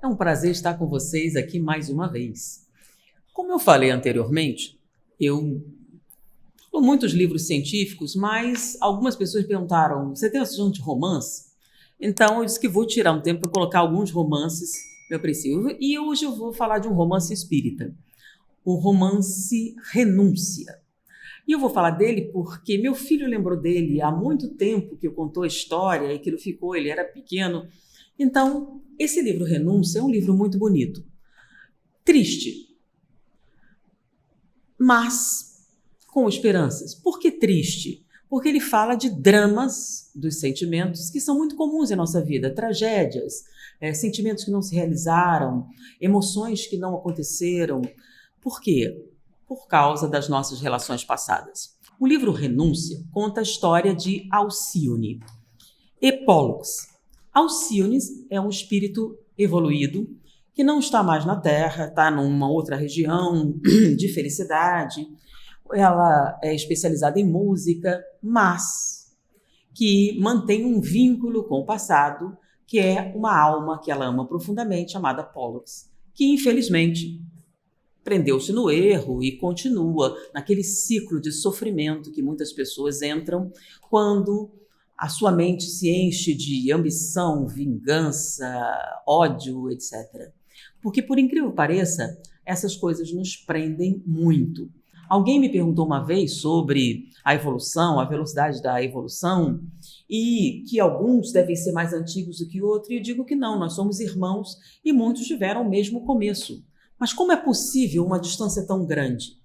É um prazer estar com vocês aqui mais uma vez. Como eu falei anteriormente, eu li muitos livros científicos, mas algumas pessoas perguntaram, você tem noção de romance? Então eu disse que vou tirar um tempo para colocar alguns romances meu princípio. E hoje eu vou falar de um romance espírita, o romance Renúncia. E eu vou falar dele porque meu filho lembrou dele há muito tempo que eu contou a história e que ele ficou, ele era pequeno. Então, esse livro Renúncia é um livro muito bonito. Triste, mas com esperanças. Por que triste? Porque ele fala de dramas dos sentimentos que são muito comuns em nossa vida, tragédias, sentimentos que não se realizaram, emoções que não aconteceram. Por quê? Por causa das nossas relações passadas. O livro Renúncia conta a história de Alcione e Pólux. Alcione é um espírito evoluído que não está mais na Terra, está numa outra região de felicidade. Ela é especializada em música, mas que mantém um vínculo com o passado, que é uma alma que ela ama profundamente, chamada Pólux, que infelizmente prendeu-se no erro e continua naquele ciclo de sofrimento que muitas pessoas entram quando a sua mente se enche de ambição, vingança, ódio, etc. Porque, por incrível que pareça, essas coisas nos prendem muito. Alguém me perguntou uma vez sobre a evolução, a velocidade da evolução, e que alguns devem ser mais antigos do que outros, e eu digo que não, nós somos irmãos e muitos tiveram o mesmo começo. Mas como é possível uma distância tão grande?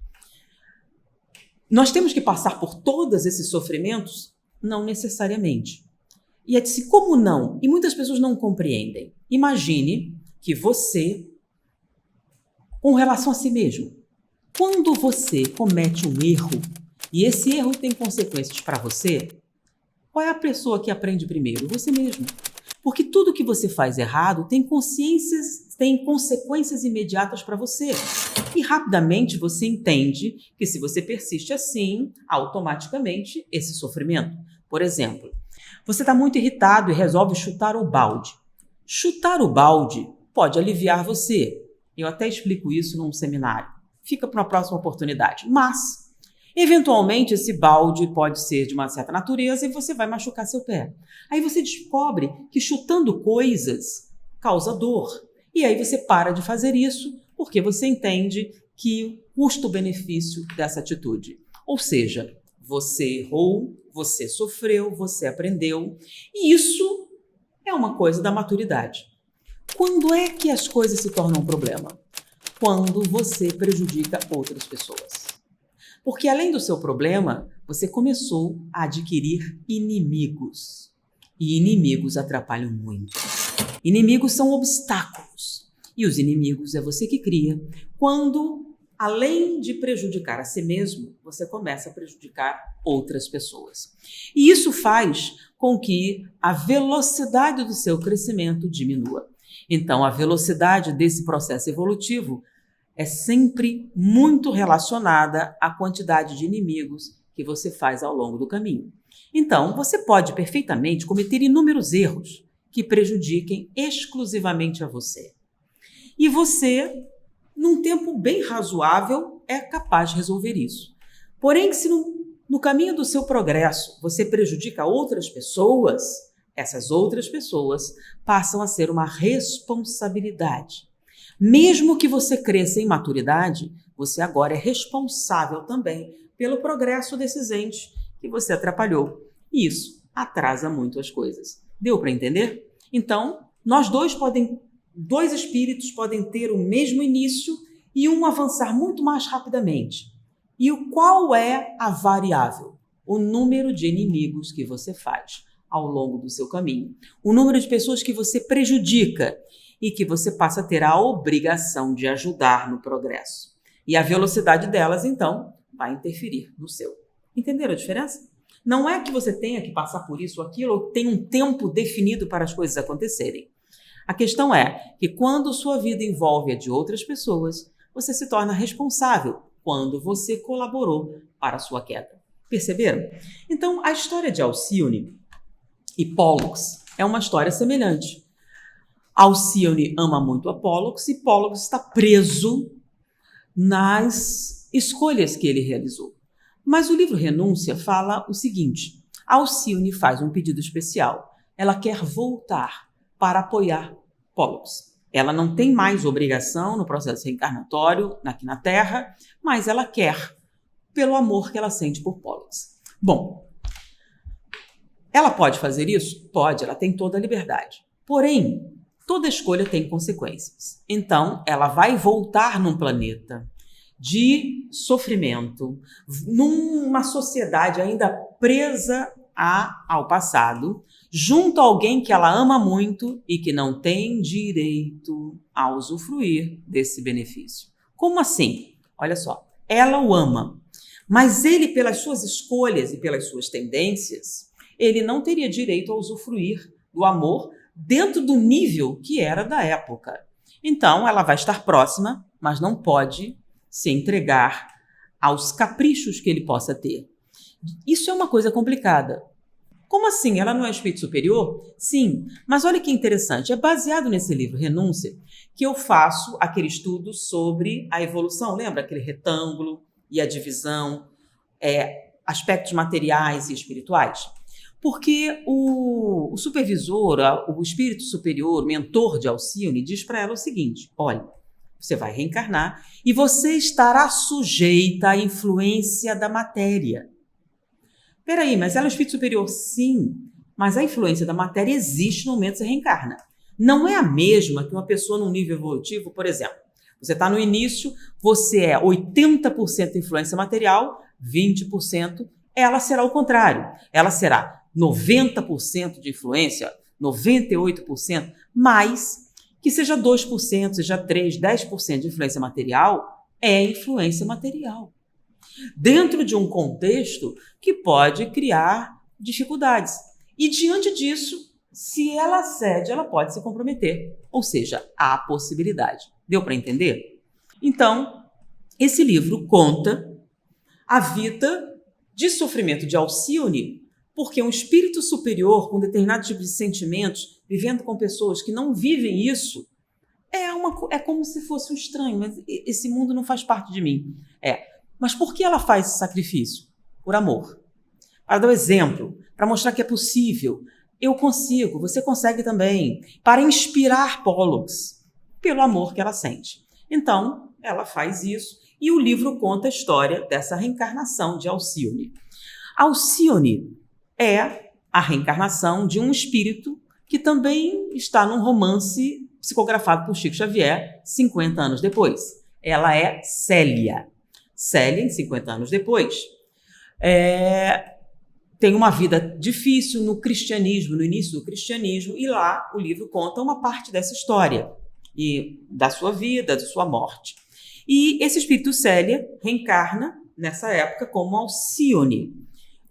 Nós temos que passar por todos esses sofrimentos? Não necessariamente. E é de si, como não? E muitas pessoas não compreendem. Imagine que você, com relação a si mesmo, quando você comete um erro, e esse erro tem consequências para você, qual é a pessoa que aprende primeiro? Você mesmo. Porque tudo que você faz errado tem consequências imediatas para você. E rapidamente você entende que se você persiste assim, automaticamente esse sofrimento. Por exemplo, você está muito irritado e resolve chutar o balde. Chutar o balde pode aliviar você. Eu até explico isso num seminário. Fica para uma próxima oportunidade. Mas, eventualmente, esse balde pode ser de uma certa natureza e você vai machucar seu pé. Aí você descobre que chutando coisas causa dor. E aí você para de fazer isso porque você entende que o custo-benefício dessa atitude. Ou seja, você errou, você sofreu, você aprendeu. E isso é uma coisa da maturidade. Quando é que as coisas se tornam um problema? Quando você prejudica outras pessoas. Porque além do seu problema, você começou a adquirir inimigos. E inimigos atrapalham muito. Inimigos são obstáculos. E os inimigos é você que cria. Quando, além de prejudicar a si mesmo, você começa a prejudicar outras pessoas. E isso faz com que a velocidade do seu crescimento diminua. Então, a velocidade desse processo evolutivo é sempre muito relacionada à quantidade de inimigos que você faz ao longo do caminho. Então, você pode perfeitamente cometer inúmeros erros que prejudiquem exclusivamente a você. E você, num tempo bem razoável, é capaz de resolver isso. Porém, se no caminho do seu progresso você prejudica outras pessoas, essas outras pessoas passam a ser uma responsabilidade. Mesmo que você cresça em maturidade, você agora é responsável também pelo progresso desses entes que você atrapalhou. E isso atrasa muito as coisas. Deu para entender? Então, dois espíritos podem ter o mesmo início e um avançar muito mais rapidamente. E qual é a variável? O número de inimigos que você faz ao longo do seu caminho. O número de pessoas que você prejudica e que você passa a ter a obrigação de ajudar no progresso. E a velocidade delas, então, vai interferir no seu. Entenderam a diferença? Não é que você tenha que passar por isso ou aquilo, ou tem um tempo definido para as coisas acontecerem. A questão é que quando sua vida envolve a de outras pessoas, você se torna responsável quando você colaborou para a sua queda. Perceberam? Então, a história de Alcione e Pólux é uma história semelhante. Alcione ama muito a Pólux e Pólux está preso nas escolhas que ele realizou. Mas o livro Renúncia fala o seguinte: Alcione faz um pedido especial. Ela quer voltar para apoiar Pólux. Ela não tem mais obrigação no processo reencarnatório aqui na Terra, mas ela quer pelo amor que ela sente por Pólux. Bom, ela pode fazer isso? Pode, ela tem toda a liberdade. Porém, toda escolha tem consequências. Então, ela vai voltar num planeta de sofrimento, numa sociedade ainda presa ao passado, junto a alguém que ela ama muito e que não tem direito a usufruir desse benefício. Como assim? Olha só, ela o ama, mas ele, pelas suas escolhas e pelas suas tendências, ele não teria direito a usufruir do amor dentro do nível que era da época. Então, ela vai estar próxima, mas não pode se entregar aos caprichos que ele possa ter. Isso é uma coisa complicada. Como assim? Ela não é espírito superior? Sim, mas olha que interessante, é baseado nesse livro Renúncia que eu faço aquele estudo sobre a evolução. Lembra aquele retângulo e a divisão, aspectos materiais e espirituais? Porque o supervisor, o espírito superior, o mentor de Alcione, diz para ela o seguinte: olha, você vai reencarnar e você estará sujeita à influência da matéria. Peraí, mas ela é o espírito superior? Sim, mas a influência da matéria existe no momento que você reencarna. Não é a mesma que uma pessoa num nível evolutivo, por exemplo. Você está no início, você é 80% influência material, 20%, ela será o contrário. Ela será 90% de influência, 98%, mas que seja 2%, seja 3%, 10% de influência material, é influência material. Dentro de um contexto que pode criar dificuldades. E diante disso, se ela cede, ela pode se comprometer. Ou seja, há possibilidade. Deu para entender? Então, esse livro conta a vida de sofrimento de Alcione, porque um espírito superior com determinado tipo de sentimentos, vivendo com pessoas que não vivem isso, é como se fosse um estranho, mas esse mundo não faz parte de mim. Mas por que ela faz esse sacrifício? Por amor. Para dar um exemplo, para mostrar que é possível. Eu consigo, você consegue também. Para inspirar Pólux, pelo amor que ela sente. Então, ela faz isso e o livro conta a história dessa reencarnação de Alcione. Alcione é a reencarnação de um espírito que também está num romance psicografado por Chico Xavier 50 anos depois. Ela é Célia. Célia, 50 anos depois, tem uma vida difícil no cristianismo, no início do cristianismo, e lá o livro conta uma parte dessa história, e da sua vida, da sua morte. E esse espírito Célia reencarna, nessa época, como Alcione.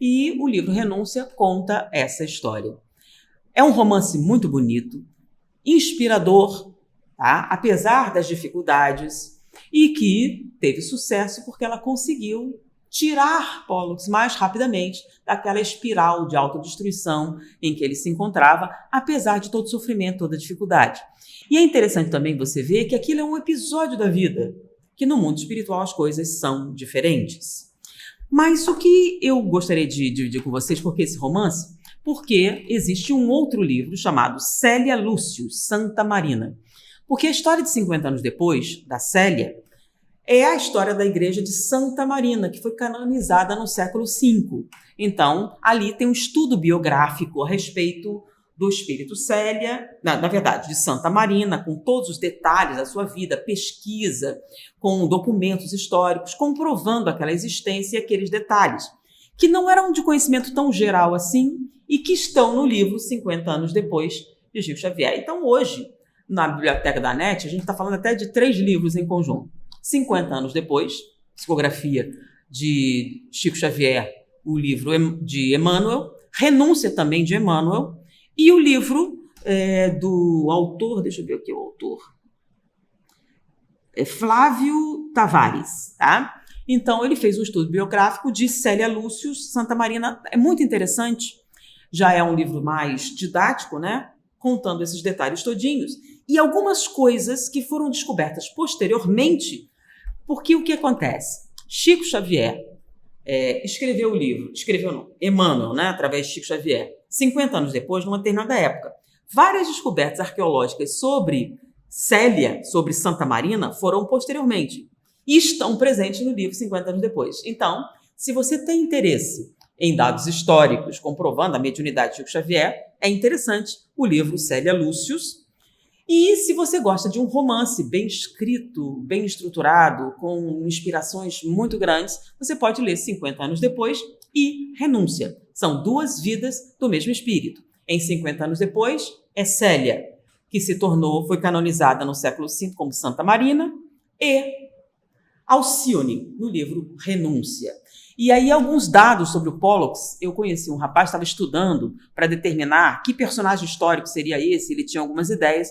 E o livro Renúncia conta essa história. É um romance muito bonito, inspirador, tá? Apesar das dificuldades, e que teve sucesso porque ela conseguiu tirar Pólux mais rapidamente daquela espiral de autodestruição em que ele se encontrava, apesar de todo o sofrimento, toda a dificuldade. E é interessante também você ver que aquilo é um episódio da vida, que no mundo espiritual as coisas são diferentes. Mas o que eu gostaria de dividir com vocês, por que esse romance? Porque existe um outro livro chamado Célia Lúcius, Santa Marina. Porque a história de 50 anos depois, da Célia, é a história da igreja de Santa Marina, que foi canonizada no século V. Então, ali tem um estudo biográfico a respeito do espírito Célia, na verdade, de Santa Marina, com todos os detalhes da sua vida, pesquisa, com documentos históricos, comprovando aquela existência e aqueles detalhes, que não eram de conhecimento tão geral assim e que estão no livro 50 anos depois de Chico Xavier. Então, hoje, na Biblioteca da NET, a gente está falando até de 3 livros em conjunto. 50 anos depois, psicografia de Chico Xavier, o livro de Emmanuel, Renúncia também de Emmanuel, e o livro do autor, deixa eu ver aqui o autor, Flávio Tavares, tá? Então, ele fez um estudo biográfico de Célia Lúcius, Santa Marina, é muito interessante, já é um livro mais didático, né? Contando esses detalhes todinhos. e algumas coisas que foram descobertas posteriormente, porque o que acontece? Chico Xavier escreveu o livro, Emmanuel, né, através de Chico Xavier, 50 anos depois, numa determinada época. Várias descobertas arqueológicas sobre Célia, sobre Santa Marina, foram posteriormente e estão presentes no livro 50 anos depois. Então, se você tem interesse em dados históricos comprovando a mediunidade de Chico Xavier, é interessante o livro Célia Lúcius. E se você gosta de um romance bem escrito, bem estruturado, com inspirações muito grandes, você pode ler 50 anos depois e Renúncia. São duas vidas do mesmo espírito. Em 50 anos depois, é Célia, que foi canonizada no século V como Santa Marina, e Alcione, no livro Renúncia. E aí, alguns dados sobre o Pollux. Eu conheci um rapaz que estava estudando para determinar que personagem histórico seria esse, ele tinha algumas ideias.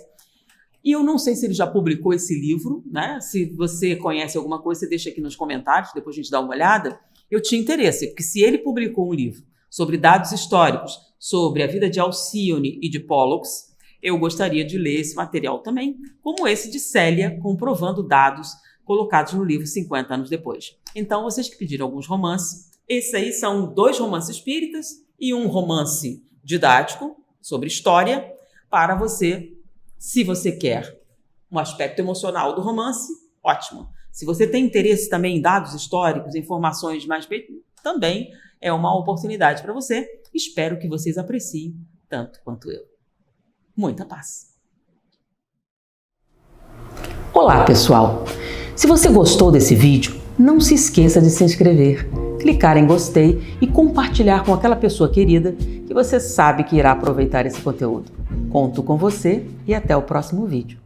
E eu não sei se ele já publicou esse livro, né? Se você conhece alguma coisa, você deixa aqui nos comentários, depois a gente dá uma olhada. Eu tinha interesse, porque se ele publicou um livro sobre dados históricos, sobre a vida de Alcione e de Pollux, eu gostaria de ler esse material também, como esse de Célia, comprovando dados colocados no livro 50 anos depois. Então, vocês que pediram alguns romances, esses aí são 2 romances espíritas e um romance didático sobre história para você. Se você quer um aspecto emocional do romance, ótimo. Se você tem interesse também em dados históricos, informações mais... também é uma oportunidade para você. Espero que vocês apreciem tanto quanto eu. Muita paz. Olá, pessoal! Se você gostou desse vídeo, não se esqueça de se inscrever, clicar em gostei e compartilhar com aquela pessoa querida que você sabe que irá aproveitar esse conteúdo. Conto com você e até o próximo vídeo.